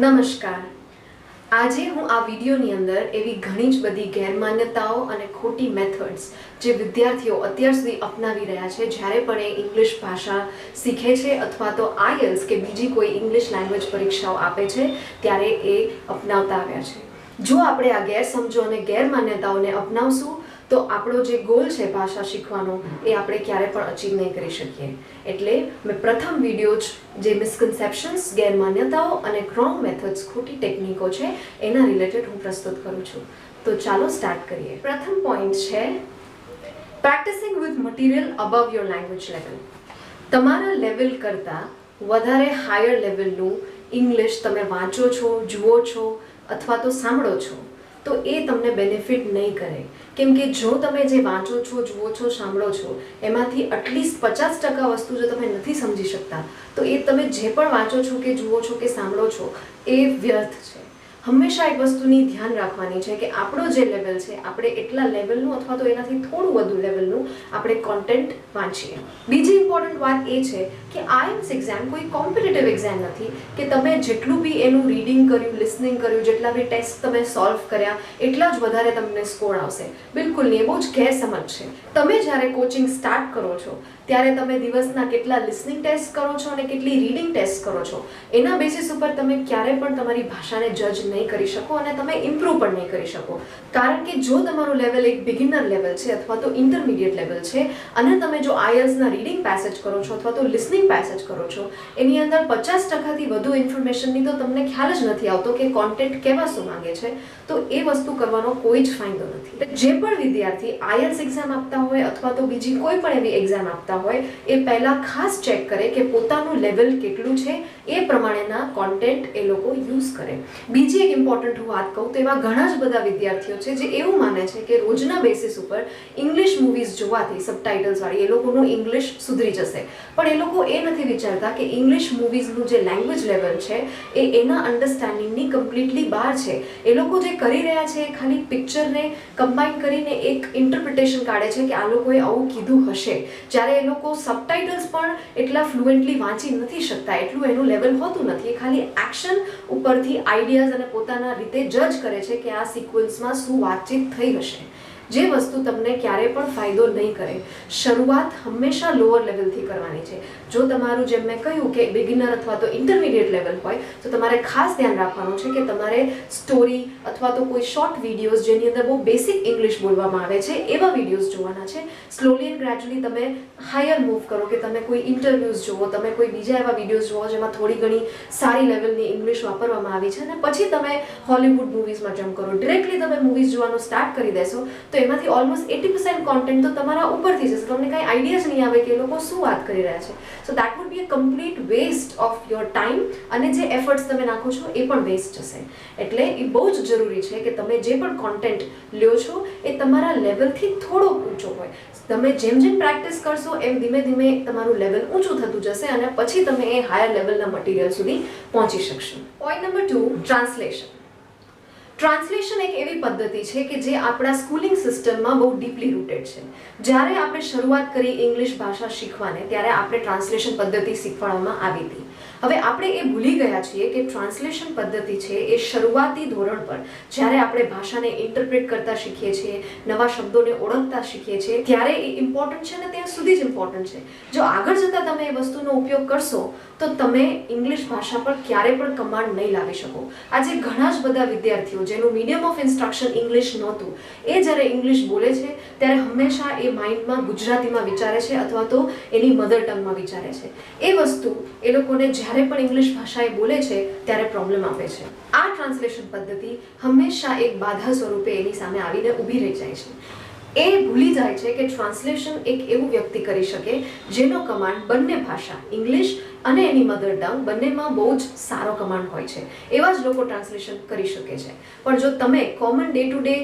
નમસ્કાર। આજે હું આ વિડીયોની અંદર એવી ઘણી જ બધી ગેરમાન્યતાઓ અને ખોટી મેથડ્સ જે વિદ્યાર્થીઓ અત્યાર સુધી અપનાવી રહ્યા છે જ્યારે પણ એ ઇંગ્લિશ ભાષા શીખે છે અથવા તો આઈએલ્સ કે બીજી કોઈ ઇંગ્લિશ લેંગ્વેજ પરીક્ષાઓ આપે છે ત્યારે એ અપનાવતા આવ્યા છે। જો આપણે આ ગેરસમજો અને ગેરમાન્યતાઓને અપનાવશું તો આપણો જે ગોલ છે ભાષા શીખવાનો એ આપણે ક્યારે પણ અચીવ નહીં કરી શકીએ। એટલે મેં પ્રથમ વિડીયો જ જે મિસકન્સેપ્શન્સ, ગેરમાન્યતાઓ અને રોંગ મેથડ્સ, ખોટી ટેકનિકો છે એના રિલેટેડ હું પ્રસ્તુત કરું છું। તો ચાલો સ્ટાર્ટ કરીએ। પ્રથમ પોઈન્ટ છે practising with material above your language level. તમારા લેવલ કરતાં વધારે હાયર લેવલનું ઇંગ્લિશ તમે વાંચો છો, જુઓ છો અથવા તો સાંભળો છો તો એ તમને બેનિફિટ નહીં કરે। કેમ કે જો તમે જે વાંચો છો, જુઓ છો, સાંભળો છો એમાંથી એટલીસ્ટ 50% વસ્તુ જો તમે નથી સમજી શકતા તો એ તમે જે પણ વાંચો છો કે જુઓ છો કે સાંભળો છો એ વ્યર્થ છે। હંમેશા એક વસ્તુની ધ્યાન રાખવાની છે કે આપણો જે લેવલ છે આપણે એટલા લેવલનું અથવા તો એનાથી થોડું વધુ લેવલનું આપણે કોન્ટેન્ટ વાંચીએ। બીજી ઇમ્પોર્ટન્ટ વાત એ છે કે આઈએલ્સ એક્ઝામ કોઈ કોમ્પિટિટિવ એક્ઝામ નથી કે તમે જેટલું બી એનું રીડિંગ કર્યું, લિસનિંગ કર્યું, જેટલા બી ટેસ્ટ તમે સોલ્વ કર્યા એટલા જ વધારે તમને સ્કોર આવશે। બિલકુલ નહીં, એ બહુ જ ગેરસમજ છે। તમે જ્યારે કોચિંગ સ્ટાર્ટ કરો છો ત્યારે તમે દિવસના કેટલા લિસનિંગ ટેસ્ટ કરો છો અને કેટલી રીડિંગ ટેસ્ટ કરો છો એના બેસિસ ઉપર તમે ક્યારે પણ તમારી ભાષાને જજ નહીં કરી શકો અને તમે ઇમ્પ્રૂવ પણ નહીં કરી શકો। કારણ કે જો તમારું લેવલ એક બિગિનર લેવલ છે અથવા તો ઇન્ટરમીડિયેટ લેવલ છે અને તમે જો આઈએલ્સના રીડિંગ પેસેજ કરો છો અથવા તો લિસનિંગ પેસેજ કરો છો એની અંદર 50%થી વધુ ઇન્ફોર્મેશનની તો તમને ખ્યાલ જ નથી આવતો કે કોન્ટેન્ટ કેવા શું માંગે છે તો એ વસ્તુ કરવાનો કોઈ જ ફાયદો નથી। જે પણ વિદ્યાર્થી આઈએલ્સ એક્ઝામ આપતા હોય અથવા તો બીજી કોઈ પણ એવી એક્ઝામ આપતા હોય એ પહેલાં ખાસ ચેક કરે કે પોતાનું લેવલ કેટલું છે એ પ્રમાણેના કોન્ટેન્ટ એ લોકો યુઝ કરે। બીજી એક ઇમ્પોર્ટન્ટ હું વાત કહું તો એવા ઘણા જ બધા વિદ્યાર્થીઓ છે જે એવું માને છે કે રોજના બેસિસ ઉપર ઇંગ્લિશ મૂવીઝ જોવાથી સબટાઇટલ્સવાળી એ લોકોનું ઇંગ્લિશ સુધરી જશે, પણ એ લોકો એ નથી વિચારતા કે ઇંગ્લિશ મૂવીઝનું જે લેંગ્વેજ લેવલ છે એ એના અન્ડરસ્ટેન્ડિંગની કમ્પ્લીટલી બહાર છે। એ લોકો જે કરી રહ્યા છે એ ખાલી પિક્ચરને કમ્બાઈન કરીને એક ઇન્ટરપ્રિટેશન કાઢે છે કે આ લોકોએ આવું કીધું હશે, જ્યારે એ લોકો સબટાઇટલ્સ પણ એટલા ફ્લુએન્ટલી વાંચી નથી શકતા, એટલું એનું લેવલ હોતું નથી। એ ખાલી એક્શન ઉપરથી આઈડિયાઝ અને પોતાના રીતે જજ કરે છે કે આ સિક્વન્સમાં શું વાતચીત થઈ હશે, જે વસ્તુ તમને ક્યારે પણ ફાયદો નહીં કરે। શરૂઆત હંમેશા લોઅર લેવલથી કરવાની છે। જો તમારું જેમ મેં કહ્યું કે બિગિનર અથવા તો ઇન્ટરમીડિયેટ લેવલ હોય તો તમારે ખાસ ધ્યાન રાખવાનું છે કે તમારે સ્ટોરી અથવા તો કોઈ શોર્ટ વિડીયોઝ જેની અંદર બહુ બેસિક ઇંગ્લિશ બોલવામાં આવે છે એવા વિડીયોઝ જોવાના છે। સ્લોલી એન્ડ ગ્રેજ્યુઅલી તમે હાયર મૂવ કરો કે તમે કોઈ ઇન્ટરવ્યૂઝ જુઓ, તમે કોઈ બીજા એવા વિડીયોઝ જુઓ જેમાં થોડી ઘણી સારી લેવલની ઇંગ્લિશ વાપરવામાં આવી છે અને પછી તમે હોલિવૂડ મૂવીઝમાં જમ્પ કરો। ડિરેક્ટલી તમે મૂવીઝ જોવાનું સ્ટાર્ટ કરી દેશો તો એમાંથી ઓલમોસ્ટ 80% કોન્ટેન્ટ તો તમારા ઉપરથી જશે, તમને કાંઈ આઈડિયા જ નહીં આવે કે એ લોકો શું વાત કરી રહ્યા છે। So that would be a complete waste of your time અને જે એફર્ટ્સ તમે નાખો છો એ પણ વેસ્ટ જશે। એટલે એ બહુ જ જરૂરી છે કે તમે જે પણ કોન્ટેન્ટ લ્યો છો એ તમારા લેવલથી થોડો ઊંચો હોય। તમે જેમ જેમ પ્રેક્ટિસ કરશો એમ ધીમે ધીમે તમારું લેવલ ઊંચું થતું જશે અને પછી તમે એ હાયર લેવલના મટીરિયલ સુધી પહોંચી શકશો। Point number 2, translation. ટ્રાન્સલેશન એક એવી પદ્ધતિ છે કે જે આપણા સ્કૂલિંગ સિસ્ટમમાં બહુ ડીપલી રૂટેડ છે। જ્યારે આપણે શરૂઆત કરી ઇંગ્લિશ ભાષા શીખવાને ત્યારે આપણે ટ્રાન્સલેશન પદ્ધતિ શીખવાડવામાં આવી હતી। હવે આપણે એ ભૂલી ગયા છીએ કે ટ્રાન્સલેશન પદ્ધતિ છે એ શરૂઆતી ધોરણ પર જ્યારે આપણે ભાષાને ઇન્ટરપ્રેટ કરતા શીખીએ છીએ, નવા શબ્દોને ઓળખતા શીખીએ છીએ ત્યારે એ ઇમ્પોર્ટન્ટ છે અને ત્યાં સુધી જ ઇમ્પોર્ટન્ટ છે। જો આગળ જતાં તમે એ વસ્તુનો ઉપયોગ કરશો તો તમે ઇંગ્લિશ ભાષા પર ક્યારે પણ કમાન્ડ નહીં લાવી શકો। આજે ઘણા જ બધા વિદ્યાર્થીઓ જેનું મીડિયમ ઓફ ઇન્સ્ટ્રક્શન ઇંગ્લિશ નહોતું એ જ્યારે ઇંગ્લિશ બોલે છે ત્યારે હંમેશા એ માઇન્ડમાં ગુજરાતીમાં વિચારે છે અથવા તો એની મધર ટંગમાં વિચારે છે। એ વસ્તુ એ લોકોને જ્યારે પણ ઇંગ્લિશ ભાષા એ બોલે છે ત્યારે પ્રોબ્લેમ આપે છે। આ ટ્રાન્સલેશન પદ્ધતિ હંમેશા એક બાધા સ્વરૂપે એની સામે આવીને ઊભી રહી જાય છે। એ ભૂલી જાય છે કે ટ્રાન્સલેશન એક એવું વ્યક્તિ કરી શકે જેનો કમાન્ડ બંને ભાષા ઇંગ્લિશ અને એની મધર ટંગ બંનેમાં બહુ જ સારો કમાન્ડ હોય છે, એવા જ લોકો ટ્રાન્સલેશન કરી શકે છે। પણ જો તમે કોમન ડે ટુ ડે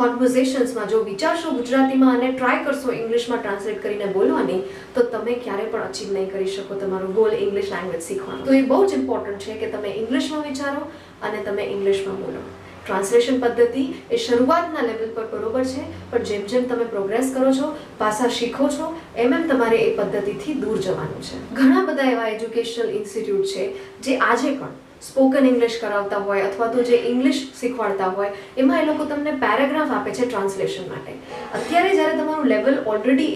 કોન્વર્ઝેશન્સમાં જો વિચારશો ગુજરાતીમાં અને ટ્રાય કરશો ઇંગ્લિશમાં ટ્રાન્સલેટ કરીને બોલવાની તો તમે ક્યારે પણ અચીવ નહીં કરી શકો તમારો ગોલ ઇંગ્લિશ લેંગ્વેજ શીખવાનો। તો એ બહુ જ ઇમ્પોર્ટન્ટ છે કે તમે ઇંગ્લિશમાં વિચારો અને તમે ઇંગ્લિશમાં બોલો। ટ્રાન્સલેશન પદ્ધતિ એ શરૂઆતના લેવલ પર બરોબર છે, પણ જેમ જેમ તમે પ્રોગ્રેસ કરો છો, ભાષા શીખો છો એમ તમારે એ પદ્ધતિથી દૂર જવાનું છે। ઘણા બધા એવા એજ્યુકેશનલ ઇન્સ્ટિટ્યૂટ છે જે આજે પણ સ્પોકન ઇંગ્લિશ કરાવતા હોય અથવા તો જે ઇંગ્લિશ શીખવાડતા હોય એમાં એ લોકો તમને પેરેગ્રાફ આપે છે ટ્રાન્સલેશન માટે. અત્યારે જ્યારે તમારું લેવલ ઓલરેડી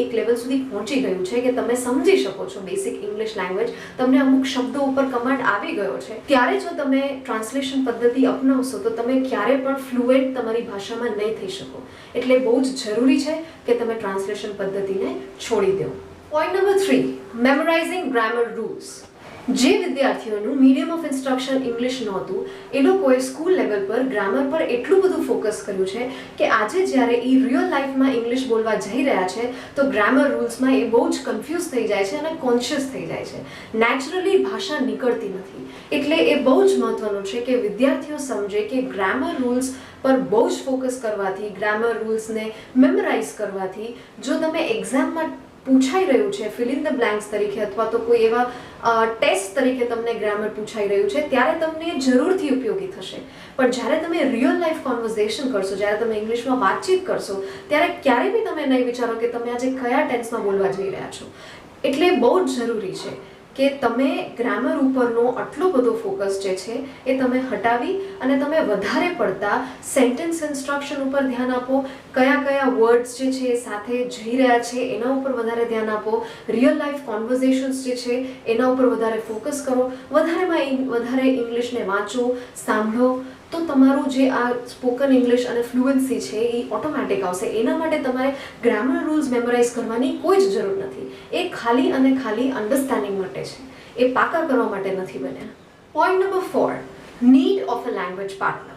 એક લેવલ સુધી પહોંચી ગયું છે કે તમે સમજી શકો છો બેસિક ઇંગ્લિશ લેંગ્વેજ, તમને અમુક શબ્દો ઉપર કમાન્ડ આવી ગયો છે, ત્યારે જો તમે ટ્રાન્સલેશન પદ્ધતિ અપનાવશો તો તમે ક્યારે પણ ફ્લુએન્ટ તમારી ભાષામાં નહીં થઈ શકો. એટલે બહુ જ જરૂરી છે કે તમે ટ્રાન્સલેશન પદ્ધતિને છોડી દો. Point number 3, memorising grammar rules. જે વિદ્યાર્થીઓનું મીડિયમ ઓફ ઇન્સ્ટ્રક્શન ઇંગ્લિશ નહોતું એ લોકોએ સ્કૂલ લેવલ પર ગ્રામર પર એટલું બધું ફોકસ કર્યું છે કે આજે જ્યારે એ રિયલ લાઈફમાં ઇંગ્લિશ બોલવા જઈ રહ્યા છે તો ગ્રામર રૂલ્સમાં એ બહુ જ કન્ફ્યુઝ થઈ જાય છે અને કોન્શિયસ થઈ જાય છે. નેચરલી ભાષા નીકળતી નથી. એટલે એ બહુ જ મહત્વનું છે કે વિદ્યાર્થીઓ સમજે કે ગ્રામર રૂલ્સ પર બહુ જ ફોકસ કરવાથી, ગ્રામર રૂલ્સને મેમરાઇઝ કરવાથી જો તમે એક્ઝામમાં પૂછાઈ રહ્યું છે ફિલ ઇન ધ બ્લેન્ક્સ તરીકે અથવા તો કોઈ એવા ટેસ્ટ તરીકે તમને ગ્રામર પૂછાઈ રહ્યું છે ત્યારે તમને જરૂરથી ઉપયોગી થશે. પણ જ્યારે તમે રિયલ લાઈફ કોન્વર્ઝેશન કરશો, જ્યારે તમે ઇંગ્લિશમાં વાતચીત કરશો ત્યારે ક્યારેય બી તમે નહીં વિચારો કે તમે આજે કયા ટેન્સમાં બોલવા જઈ રહ્યા છો. એટલે બહુ જ જરૂરી છે કે તમે ગ્રામર ઉપરનો આટલો બધો ફોકસ જે છે એ તમે હટાવી અને તમે વધારે પડતા સેન્ટેન્સ ઇન્સ્ટ્રક્શન ઉપર ધ્યાન આપો. કયા વર્ડ્સ જે છે એ સાથે જઈ રહ્યા છે એના ઉપર વધારે ધ્યાન આપો. રિયલ લાઈફ કોન્વર્ઝેશન્સ જે છે એના ઉપર વધારે ફોકસ કરો. વધારે ઇંગ્લિશને વાંચો, સાંભળો તો તમારું જે આ સ્પોકન ઇંગ્લિશ અને ફ્લુઅન્સી છે એ ઓટોમેટિક આવશે. એના માટે તમારે ગ્રામર રૂલ્સ મેમરાઇઝ કરવાની કોઈ જ જરૂર નથી. એ ખાલી અને ખાલી અન્ડરસ્ટેન્ડિંગ માટે છે, એ પાકા કરવા માટે નથી બન્યા. Point number 4, need of a language partner.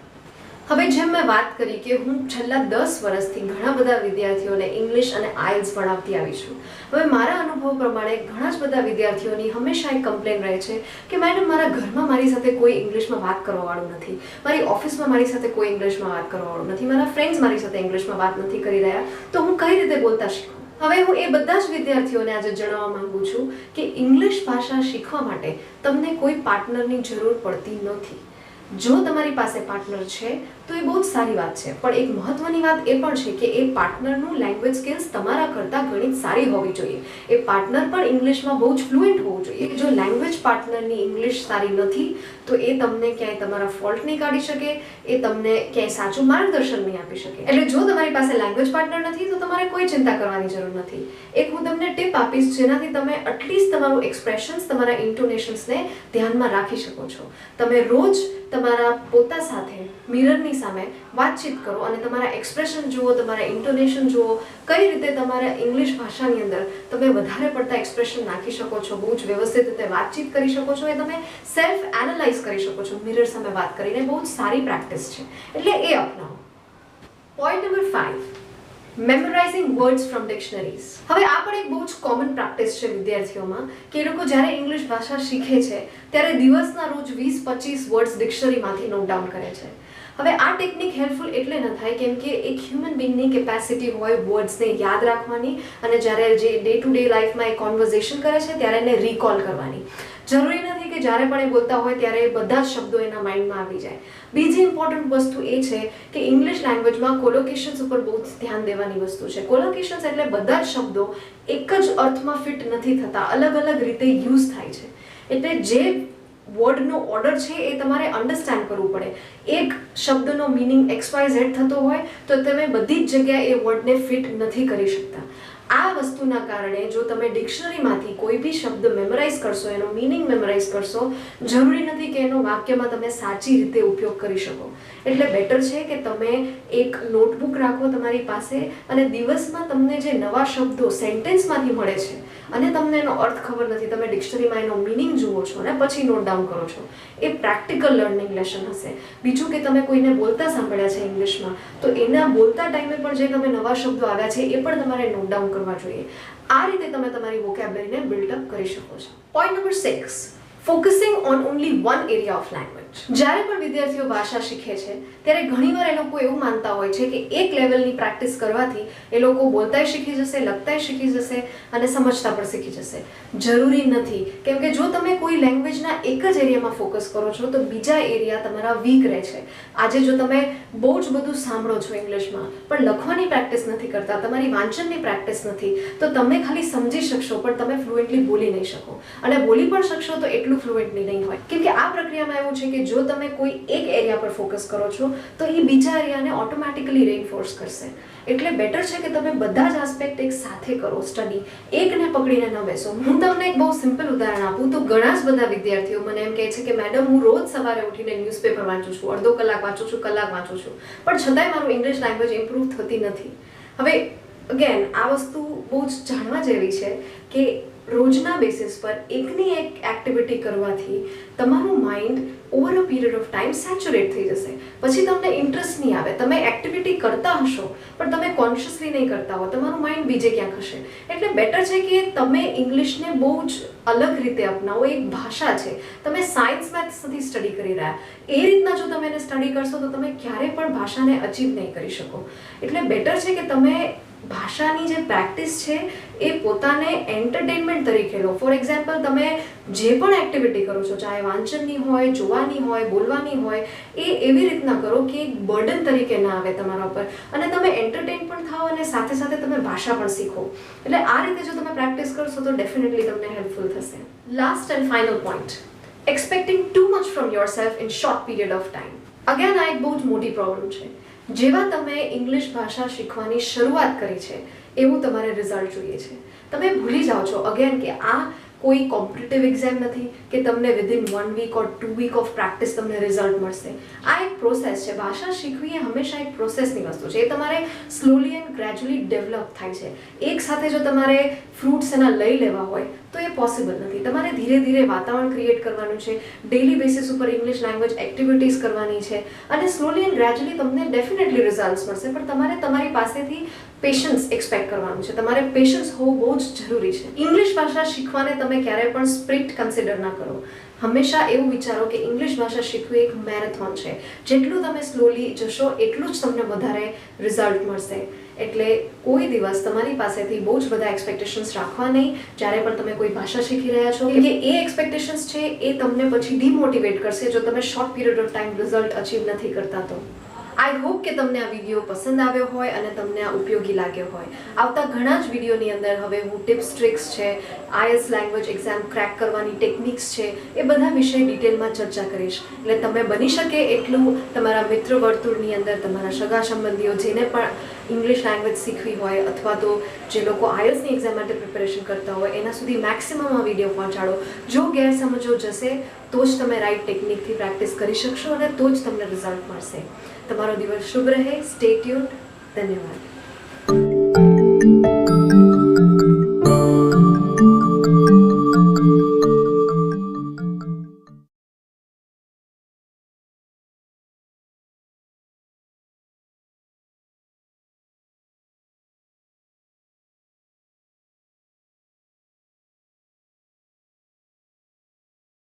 હવે જેમ મેં વાત કરી કે હું છેલ્લા 10 વર્ષથી ઘણા બધા વિદ્યાર્થીઓને ઇંગ્લિશ અને આઇલ્સ ભણાવતી આવી છું. હવે મારા અનુભવ પ્રમાણે ઘણા જ બધા વિદ્યાર્થીઓની હંમેશા એક કમ્પ્લેન રહે છે કે મેડમ મારા ઘરમાં મારી સાથે કોઈ ઇંગ્લિશમાં વાત કરવાવાળું નથી, મારી ઓફિસમાં મારી સાથે કોઈ ઇંગ્લિશમાં વાત કરવાવાળું નથી, મારા ફ્રેન્ડ્સ મારી સાથે ઇંગ્લિશમાં વાત નથી કરી રહ્યા, તો હું કઈ રીતે બોલતા શીખું. હવે હું એ બધા જ વિદ્યાર્થીઓને આજે જણાવવા માંગુ છું કે ઇંગ્લિશ ભાષા શીખવા માટે તમને કોઈ પાર્ટનરની જરૂર પડતી નથી. જો તમારી પાસે પાર્ટનર છે તો એ બહુ જ સારી વાત છે, પણ એક મહત્વની વાત એ પણ છે કે એ પાર્ટનરનું લેંગ્વેજ સ્કિલ્સ તમારા કરતાં ઘણી જ સારી હોવી જોઈએ. એ પાર્ટનર પણ ઇંગ્લિશમાં બહુ જ ફ્લુએન્ટ હોવું જોઈએ. જો લેંગ્વેજ પાર્ટનરની ઇંગ્લિશ સારી નથી તો એ તમને ક્યાંય તમારા ફોલ્ટ નહીં કાઢી શકે, એ તમને ક્યાંય સાચું માર્ગદર્શન નહીં આપી શકે. એટલે જો તમારી પાસે લેંગ્વેજ પાર્ટનર નથી તો તમારે કોઈ ચિંતા કરવાની જરૂર નથી. એક હું તમને ટિપ આપીશ જેનાથી તમે એટલીસ્ટ તમારું એક્સપ્રેશન્સ, તમારા ઇન્ટોનેશન્સને ધ્યાનમાં રાખી શકો છો. તમે રોજ તમારા પોતા સાથે મિરરની સામે વાતચીત કરો અને તમારા એક્સપ્રેશન જુઓ, તમારા ઇન્ટોનેશન જુઓ, કઈ રીતે તમારા ઇંગ્લિશ ભાષાની અંદર તમે વધારે પડતા એક્સપ્રેશન નાખી શકો છો, બહુ જ વ્યવસ્થિત રીતે વાતચીત કરી શકો છો, એ તમે સેલ્ફ એનાલાઇઝ કરી શકો છો મિરર સામે વાત કરીને. બહુ જ સારી પ્રેક્ટિસ છે, એટલે એ અપનાવો. Point number 5, memorising words from dictionaries. હવે આ પણ એક બહુ જ કોમન પ્રેક્ટિસ છે વિદ્યાર્થીઓમાં કે એ લોકો જ્યારે ઇંગ્લિશ ભાષા શીખે છે ત્યારે દિવસના રોજ 20-25 વર્ડ્સ ડિક્શનરીમાંથી નોટ ડાઉન કરે છે. હવે આ ટેકનિક હેલ્પફુલ એટલે ન થાય કેમ કે એક હ્યુમન બિંગની કેપેસિટી હોય વર્ડ્સને યાદ રાખવાની અને જ્યારે જે ડે ટુ ડે લાઈફમાં એ કોન્વર્ઝેશન કરે છે ત્યારે એને રિકોલ કરવાની. જરૂરી નથી કે જ્યારે પણ એ બોલતા હોય ત્યારે બધા જ શબ્દો એના માઇન્ડમાં આવી જાય. બીજી ઇમ્પોર્ટન્ટ વસ્તુ એ છે કે ઇંગ્લિશ લેંગ્વેજમાં કોલોકેશન્સ ઉપર બહુ જ ધ્યાન દેવાની વસ્તુ છે. કોલોકેશન્સ એટલે બધા જ શબ્દો એક જ અર્થમાં ફિટ નથી થતા, અલગ અલગ રીતે યુઝ થાય છે. એટલે જે વર્ડનો ઓર્ડર છે એ તમારે અન્ડરસ્ટેન્ડ કરવું પડે. એક શબ્દનો મિનિંગ XYZ થતો હોય તો તમે બધી જ જગ્યાએ એ વર્ડને ફિટ નથી કરી શકતા. આ વસ્તુના કારણે જો તમે ડિક્શનરીમાંથી કોઈ બી શબ્દ મેમરાઇઝ કરશો, એનો મિનિંગ મેમરાઇઝ કરશો, જરૂરી નથી કે એનો વાક્યમાં તમે સાચી રીતે ઉપયોગ કરી શકો. એટલે બેટર છે કે તમે એક નોટબુક રાખો તમારી પાસે અને દિવસમાં તમને જે નવા શબ્દો સેન્ટેન્સમાંથી મળે છે અને તમને એનો અર્થ ખબર નથી, તમે ડિક્શનરીમાં એનો મિનિંગ જુઓ છો અને પછી નોટ ડાઉન કરો છો, એ પ્રેક્ટિકલ લર્નિંગ લેસન હશે. બીજું કે તમે કોઈને બોલતા સાંભળ્યા છે ઇંગ્લિશમાં તો એના બોલતા ટાઈમે પણ જે તમે નવા શબ્દો આવ્યા છે એ પણ તમારે નોટ ડાઉન કરવા જોઈએ. આ રીતે તમે તમારી વોકેબ્યુલરીને બિલ્ડઅપ કરી શકો છો. Point number 6, focusing on only one area of language. જ્યારે પણ વિદ્યાર્થીઓ ભાષા શીખે છે ત્યારે ઘણીવાર એ લોકો એવું માનતા હોય છે કે એક લેવલની પ્રેક્ટિસ કરવાથી એ લોકો બોલતાય શીખી જશે, લખતાય શીખી જશે અને સમજતા પણ શીખી જશે. જરૂરી નથી, કેમ કે જો તમે કોઈ લેંગ્વેજના એક જ એરિયામાં ફોકસ કરો છો તો બીજા એરિયા તમારા વીક રહે છે. આજે જો તમે બહુ જ બધું સાંભળો છો ઇંગ્લિશમાં પણ લખવાની પ્રેક્ટિસ નથી કરતા, તમારી વાંચનની પ્રેક્ટિસ નથી, તો તમે ખાલી સમજી શકશો પણ તમે ફ્લુએન્ટલી બોલી નહીં શકો. અને બોલી પણ શકશો તો એટલું એટલું ફ્લુએન્ટલી નહીં હોય. કેમ કે આ પ્રક્રિયામાં એવું છે કે જો તમે કોઈ એક એરિયા પર ફોકસ કરો છો તો એ બીજા એરિયાને ઓટોમેટિકલી રેઇનફોર્સ કરશે. એટલે બેટર છે કે તમે બધા જ આસ્પેક્ટ એક સાથે કરો સ્ટડી, એકને પકડીને ન બેસો. હું તમને એક બહુ સિમ્પલ ઉદાહરણ આપું તો ઘણા જ બધા વિદ્યાર્થીઓ મને એમ કહે છે કે મેડમ હું રોજ સવારે ઉઠીને ન્યૂઝપેપર વાંચું છું, અડધો કલાક વાંચું છું, કલાક વાંચું છું, પણ છતાંય મારું ઇંગ્લિશ લેંગ્વેજ ઇમ્પ્રૂવ થતી નથી. હવે અગેન આ વસ્તુ બહુ જ જાણવા જેવી છે કે રોજના બેસિસ પર એકની એક એક્ટિવિટી કરવાથી તમારું mind over a period of time saturate થઈ જશે. પછી તમને ઇન્ટરેસ્ટ નહીં આવે. તમે એક્ટિવિટી કરતા હશો પણ તમે કોન્શિયસલી નહીં કરતા હો, તમારું માઇન્ડ બીજે ક્યાંક હશે. એટલે બેટર છે કે તમે ઇંગ્લિશને બહુ જ અલગ રીતે અપનાવો. એક ભાષા છે, તમે સાયન્સ મેથ્સ નથી સ્ટડી કરી રહ્યા, એ રીતના જો તમે એને સ્ટડી કરશો તો તમે ક્યારેય પણ ભાષાને અચીવ નહીં કરી શકો. એટલે બેટર છે કે તમે ભાષાની જે પ્રેક્ટિસ છે એ પોતાને એન્ટરટેનમેન્ટ તરીકે લો. ફોર એક્ઝામ્પલ, તમે જે પણ એક્ટિવિટી કરો છો, ચાહે વાંચનની હોય, જોવાની હોય, બોલવાની હોય, એ એવી રીતના કરો કે એક બર્ડન તરીકે ના આવે તમારા ઉપર, અને તમે એન્ટરટેન પણ થાઓ અને સાથે સાથે તમે ભાષા પણ શીખો. એટલે આ રીતે જો તમે પ્રેક્ટિસ કરશો તો ડેફિનેટલી તમને હેલ્પફુલ થશે. Last and final point, expecting too much from your self in short period of time. Again આ એક બહુ જ મોટી પ્રોબ્લેમ છે. જેવા તમે ઇંગ્લિશ ભાષા શીખવાની શરૂઆત કરી છે એવું તમારે રિઝલ્ટ જોઈએ છે. તમે ભૂલી જાઓ છો અગેન કે આ કોઈ કોમ્પિટિટિવ એક્ઝામ નથી કે તમને within 1 week or 2 week of practice તમને રિઝલ્ટ મળશે. આ એક પ્રોસેસ છે. ભાષા શીખવી એ હંમેશા એક પ્રોસેસની વસ્તુ છે. એ તમારે સ્લોલી એન્ડ ગ્રેજ્યુઅલી ડેવલપ થાય છે. એક સાથે જો તમારે ફ્રૂટ્સ એના લઈ લેવા હોય તો એ પોસિબલ નથી. તમારે ધીરે ધીરે વાતાવરણ ક્રિએટ કરવાનું છે, ડેઇલી બેસિસ ઉપર ઇંગ્લિશ લેંગ્વેજ એક્ટિવિટીઝ કરવાની છે, અને સ્લોલી એન્ડ ગ્રેજ્યુઅલી તમને ડેફિનેટલી રિઝલ્ટ્સ મળશે. પણ તમારે તમારી પાસેથી પેશન્સ એક્સપેક્ટ કરવાનું છે. તમારે પેશન્સ હોવું બહુ જ જરૂરી છે. ઇંગ્લિશ ભાષા શીખવાને તમે ક્યારેય પણ સ્પ્રિન્ટ કન્સિડર ના કરો. હંમેશા એવું વિચારો કે ઇંગ્લિશ ભાષા શીખવી એક મેરેથોન છે. જેટલું તમે સ્લોલી જશો એટલું જ તમને વધારે રિઝલ્ટ મળશે. એટલે કોઈ દિવસ તમારી પાસેથી બહુ જ બધા એક્સપેક્ટેશન્સ રાખવા નહીં જ્યારે પણ તમે કોઈ ભાષા શીખી રહ્યા છો, કે એ એક્સપેક્ટેશન્સ છે એ તમને પછી ડિમોટિવેટ કરશે જો તમે short period of time result achieve નથી કરતા તો. આઈ હોપ કે તમને આ વિડીયો પસંદ આવ્યો હોય અને તમને આ ઉપયોગી લાગ્યો હોય. આવતા ઘણા જ વિડીયોની અંદર હવે હું ટિપ્સ ટ્રિક્સ છે, IELTS લેંગ્વેજ એક્ઝામ ક્રેક કરવાની ટેકનિક્સ છે, એ બધા વિશે ડિટેલમાં ચર્ચા કરીશ. એટલે તમે બની શકે એટલું તમારા મિત્ર વર્તુળની અંદર તમારા સગા સંબંધીઓ જેને પણ ઇંગ્લિશ લેંગ્વેજ શીખવી હોય અથવા તો જે લોકો IELTSની એક્ઝામ માટે પ્રિપેરેશન કરતા હોય એના સુધી મેક્સિમમ આ વિડીયો પહોંચાડો. જો ગેરસમજો જશે તો જ તમે રાઇટ ટેકનિકથી પ્રેક્ટિસ કરી શકશો અને તો જ તમને રિઝલ્ટ મળશે. તમારો દિવસ શુભ રહે. Stay tuned. ધન્યવાદ.